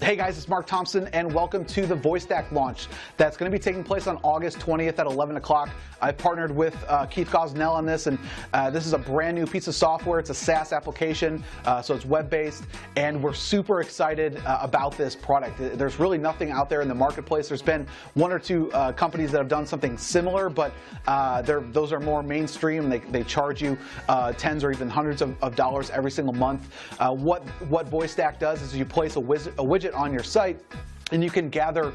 Hey guys, it's Mark Thompson and welcome to the VoiceStak launch that's going to be taking place on August 20th at 11 o'clock. I've partnered with Keith Gosnell on this, and this is a brand new piece of software. It's a SaaS application, so it's web-based, and we're super excited about this product. There's really nothing out there in the marketplace. There's been one or two companies that have done something similar, but those are more mainstream. They charge you tens or even hundreds of dollars every single month. What VoiceStak does is you place a widget on your site, and you can gather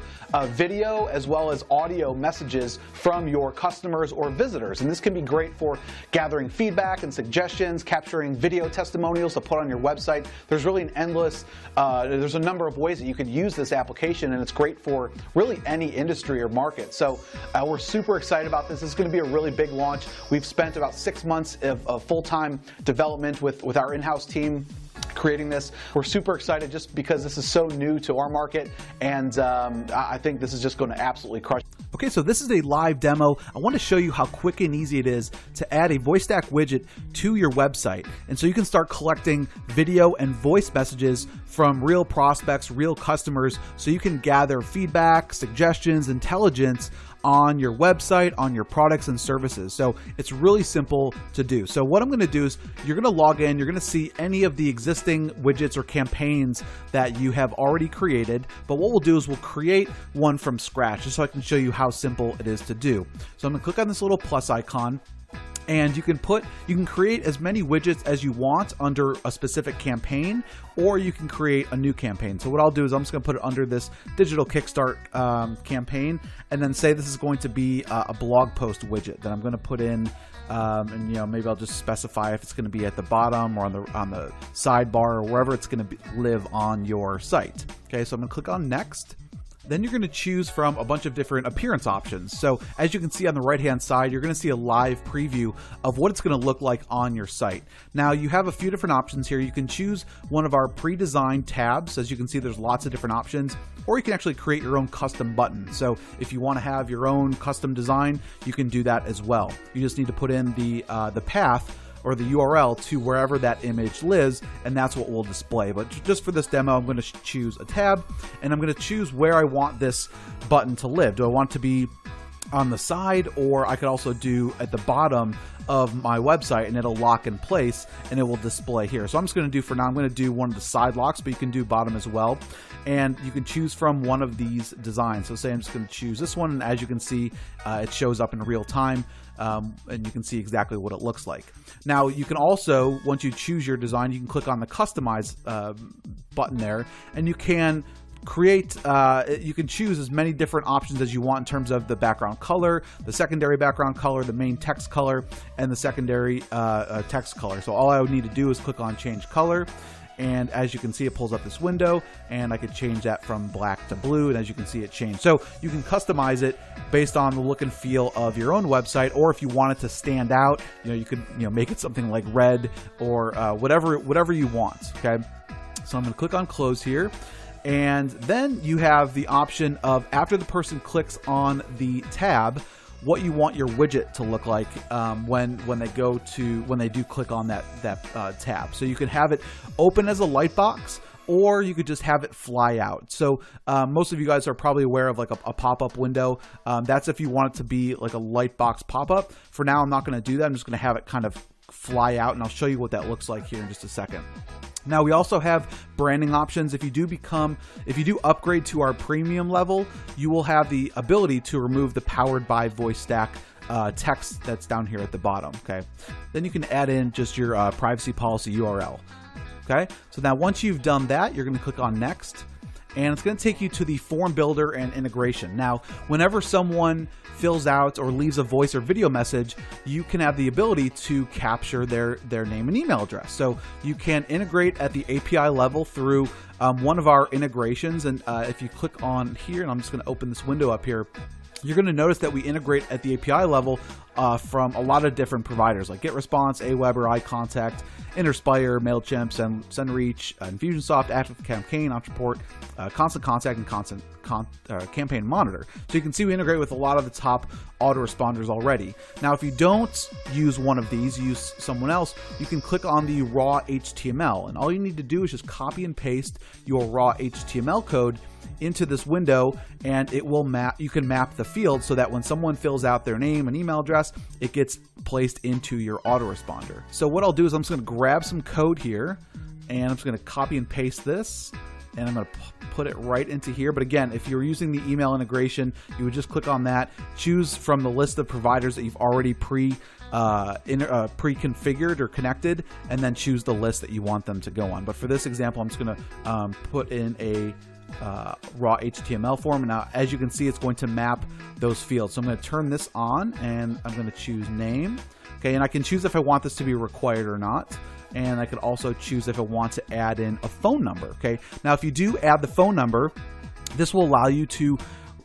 video as well as audio messages from your customers or visitors. And this can be great for gathering feedback and suggestions, capturing video testimonials to put on your website. There's really an endless, there's a number of ways that you could use this application, and it's great for really any industry or market. So we're super excited about this. This is going to be a really big launch. We've spent about 6 months of full-time development with our in-house team creating this. We're super excited just because this is so new to our market, and I think this is just going to absolutely crush. Okay, so this is a live demo. I want to show you how quick and easy it is to add a VoiceStak widget to your website. And so you can start collecting video and voice messages from real prospects, real customers, so you can gather feedback, suggestions, intelligence on your website, on your products and services. So it's really simple to do. So what I'm going to do is you're going to log in, you're going to see any of the existing widgets or campaigns that you have already created. But what we'll do is we'll create one from scratch just so I can show you how simple it is to do. So I'm going to click on this little plus icon. And you can create as many widgets as you want under a specific campaign, or you can create a new campaign. So what I'll do is I'm just going to put it under this digital kickstart campaign, and then say this is going to be a blog post widget that I'm going to put in, and maybe I'll just specify if it's going to be at the bottom or on the sidebar or wherever it's going to live on your site. Okay, so I'm going to click on next. Then you're going to choose from a bunch of different appearance options. So as you can see on the right-hand side, you're going to see a live preview of what it's going to look like on your site. Now you have a few different options here. You can choose one of our pre-designed tabs. As you can see, there's lots of different options, or you can actually create your own custom button. So if you want to have your own custom design, you can do that as well. You just need to put in the path or the URL to wherever that image lives, and that's what we'll display. But just for this demo, I'm going to choose a tab, and I'm going to choose where I want this button to live. Do I want it to be on the side, or I could also do at the bottom of my website, and it'll lock in place and it will display here. So I'm just going to do, for now, I'm going to do one of the side locks, but you can do bottom as well. And you can choose from one of these designs. So say I'm just going to choose this one, and as you can see, it shows up in real time. And you can see exactly what it looks like. Now you can also, once you choose your design, you can click on the customize button there, and you can create, you can choose as many different options as you want in terms of the background color, the secondary background color, the main text color, and the secondary text color. So all I would need to do is click on change color. And as you can see, it pulls up this window, and I could change that from black to blue, and as you can see, it changed. So you can customize it based on the look and feel of your own website, or if you want it to stand out, you could make it something like red or whatever you want. Okay, so I'm going to click on close here. And then you have the option of, after the person clicks on the tab, what you want your widget to look like when they do click on that tab. So you can have it open as a light box, or you could just have it fly out. So most of you guys are probably aware of like a pop-up window. That's if you want it to be like a light box pop-up. For now, I'm not going to do that. I'm just going to have it kind of fly out, and I'll show you what that looks like here in just a second. Now we also have branding options. If you do upgrade to our premium level, you will have the ability to remove the powered by VoiceStak text that's down here at the bottom. Okay, then you can add in just your privacy policy URL. Okay, so now once you've done that, you're going to click on next, and it's going to take you to the form builder and integration. Now, whenever someone fills out or leaves a voice or video message, you can have the ability to capture their name and email address. So you can integrate at the API level through one of our integrations. And if you click on here, and I'm just going to open this window up here, you're going to notice that we integrate at the API level from a lot of different providers like GetResponse, Aweber, iContact, Interspire, MailChimp, SendReach, Infusionsoft, ActiveCampaign, Entreport, Constant Contact, and Campaign Monitor. So you can see we integrate with a lot of the top autoresponders already. Now, if you don't use one of these, use someone else, you can click on the raw HTML, and all you need to do is just copy and paste your raw HTML code into this window, and it will you can map the field so that when someone fills out their name and email address, it gets placed into your autoresponder. So what I'll do is I'm just going to grab some code here, and I'm just going to copy and paste this, and I'm going to put it right into here. But again, if you're using the email integration, you would just click on that, choose from the list of providers that you've already pre-configured or connected, and then choose the list that you want them to go on. But for this example, I'm just going to put in a raw HTML form, and now as you can see, it's going to map those fields. So I'm going to turn this on, and I'm going to choose name. Okay, and I can choose if I want this to be required or not, and I could also choose if I want to add in a phone number. Okay, now if you do add the phone number, this will allow you to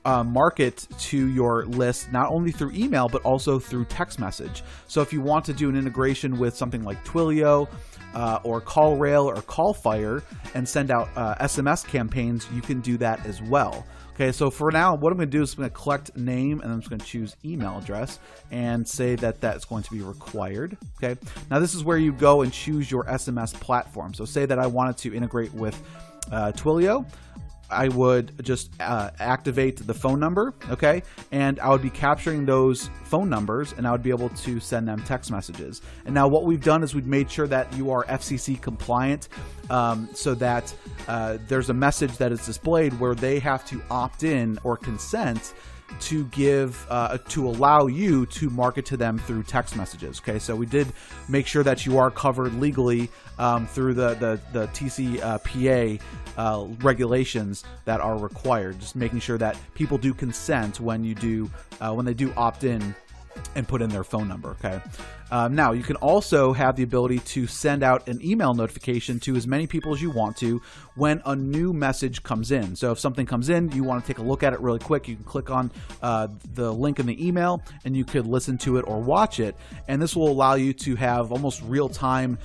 market to your list not only through email but also through text message. So if you want to do an integration with something like Twilio or CallRail or CallFire and send out SMS campaigns, you can do that as well. Okay, so for now, what I'm going to do is I'm going to collect name, and I'm just going to choose email address and say that that's going to be required. Okay, now this is where you go and choose your SMS platform. So say that I wanted to integrate with Twilio. I would just activate the phone number, okay? And I would be capturing those phone numbers, and I would be able to send them text messages. And now what we've done is we've made sure that you are FCC compliant, so that there's a message that is displayed where they have to opt in or consent to give to allow you to market to them through text messages. Okay, so we did make sure that you are covered legally through the TCPA regulations that are required. Just making sure that people do consent when they do opt in and put in their phone number. Okay. Now you can also have the ability to send out an email notification to as many people as you want to when a new message comes in. So if something comes in, you want to take a look at it really quick, you can click on the link in the email, and you could listen to it or watch it. And this will allow you to have almost real-time,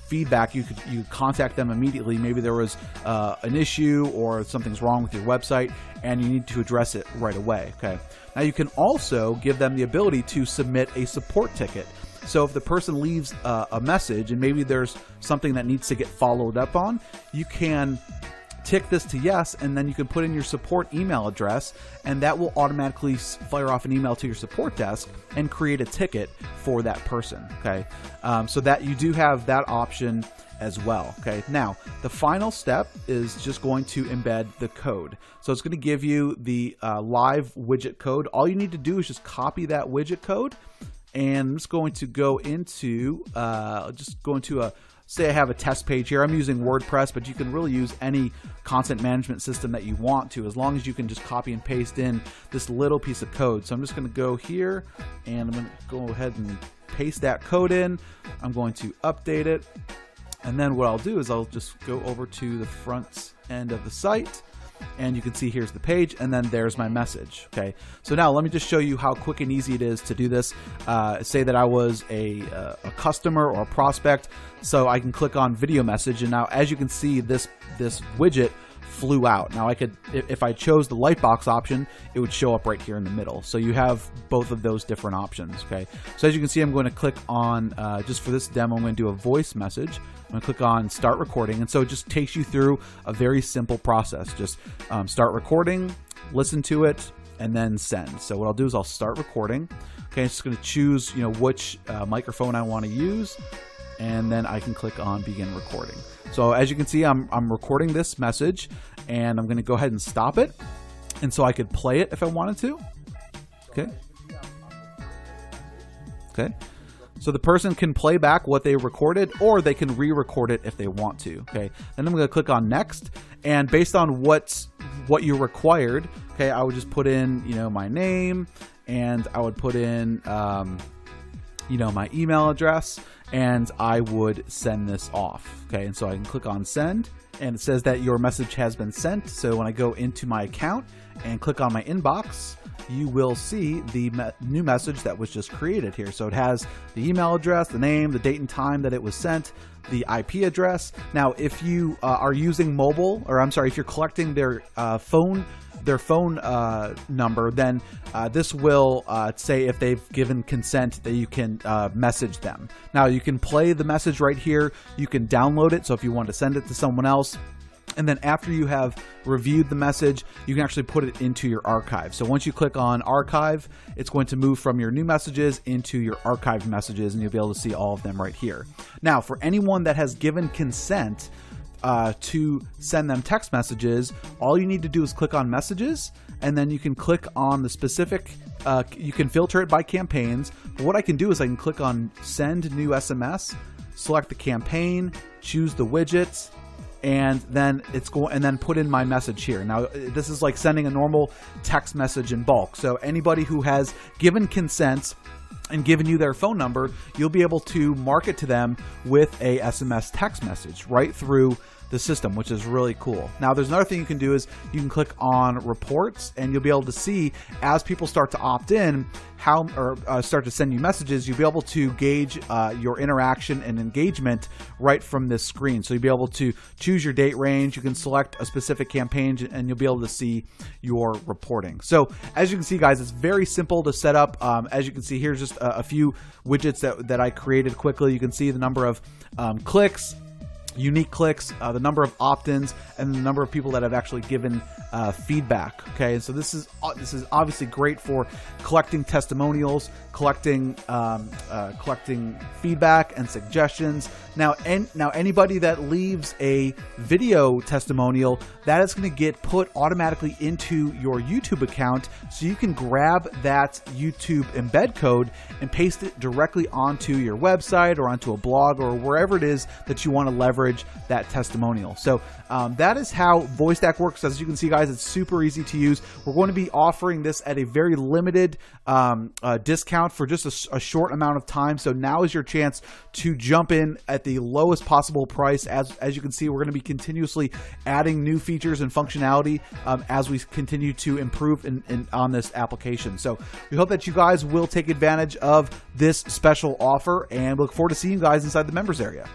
feedback. You contact them immediately. Maybe there was an issue or something's wrong with your website and you need to address it right away. Okay. Now you can also give them the ability to submit a support ticket. So if the person leaves a message and maybe there's something that needs to get followed up on, you can tick this to yes, and then you can put in your support email address, and that will automatically fire off an email to your support desk and create a ticket for that person. Okay, so that you do have that option as well. Okay, now the final step is just going to embed the code. So it's going to give you the live widget code. All you need to do is just copy that widget code, and I'm just going to go into say I have a test page here. I'm using WordPress, but you can really use any content management system that you want to, as long as you can just copy and paste in this little piece of code. So I'm just going to go here, and I'm going to go ahead and paste that code in. I'm going to update it, and then what I'll do is I'll just go over to the front end of the site, and you can see here's the page, and then there's my message. Okay, so now let me just show you how quick and easy it is to do this. Say that I was a customer or a prospect, so I can click on video message, and now as you can see, this widget flew out. Now I could, if I chose the lightbox option, it would show up right here in the middle. So you have both of those different options. Okay, so as you can see, I'm going to click on, just for this demo, I'm going to do a voice message. I'm going to click on start recording, and so it just takes you through a very simple process. Just start recording, listen to it, and then send. So what I'll do is I'll start recording. Okay, I'm just going to choose which microphone I want to use, and then I can click on begin recording. So as you can see, I'm recording this message, and I'm going to go ahead and stop it, and so I could play it if I wanted to. Okay. So the person can play back what they recorded, or they can re-record it if they want to. Okay. Then I'm going to click on next, and based on what you required, okay, I would just put in my name, and I would put in my email address, and I would send this off. Okay, and so I can click on send, and it says that your message has been sent. So when I go into my account and click on my inbox, you will see the new message that was just created here. So it has the email address, the name, the date and time that it was sent, the IP address. Now, if you are using mobile, or I'm sorry, if you're collecting their phone number, then this will say if they've given consent that you can message them. Now, you can play the message right here. You can download it. So if you want to send it to someone else, and then after you have reviewed the message, you can actually put it into your archive. So once you click on archive, it's going to move from your new messages into your archived messages, and you'll be able to see all of them right here. Now, for anyone that has given consent to send them text messages, all you need to do is click on messages, and then you can click on the specific, you can filter it by campaigns. But what I can do is I can click on send new SMS, select the campaign, choose the widgets, and then put in my message here. Now, this is like sending a normal text message in bulk. So anybody who has given consent and given you their phone number, you'll be able to market to them with a SMS text message right through the system, which is really cool. Now, there's another thing you can do is you can click on reports, and you'll be able to see as people start to opt in start to send you messages, you'll be able to gauge your interaction and engagement right from this screen. So you'll be able to choose your date range, you can select a specific campaign, and you'll be able to see your reporting. So as you can see, guys, it's very simple to set up. As you can see, here's just a few widgets that I created quickly. You can see the number of clicks, unique clicks, the number of opt-ins, and the number of people that have actually given feedback. Okay, and so this is obviously great for collecting testimonials, collecting feedback and suggestions. Now anybody that leaves a video testimonial, that is going to get put automatically into your YouTube account, so you can grab that YouTube embed code and paste it directly onto your website or onto a blog or wherever it is that you want to leverage that testimonial. So that is how VoiceStak works. As you can see, guys, it's super easy to use. We're going to be offering this at a very limited discount for just a short amount of time. So now is your chance to jump in at the lowest possible price. As you can see, we're going to be continuously adding new features and functionality as we continue to improve on this application. So we hope that you guys will take advantage of this special offer, and look forward to seeing you guys inside the members area.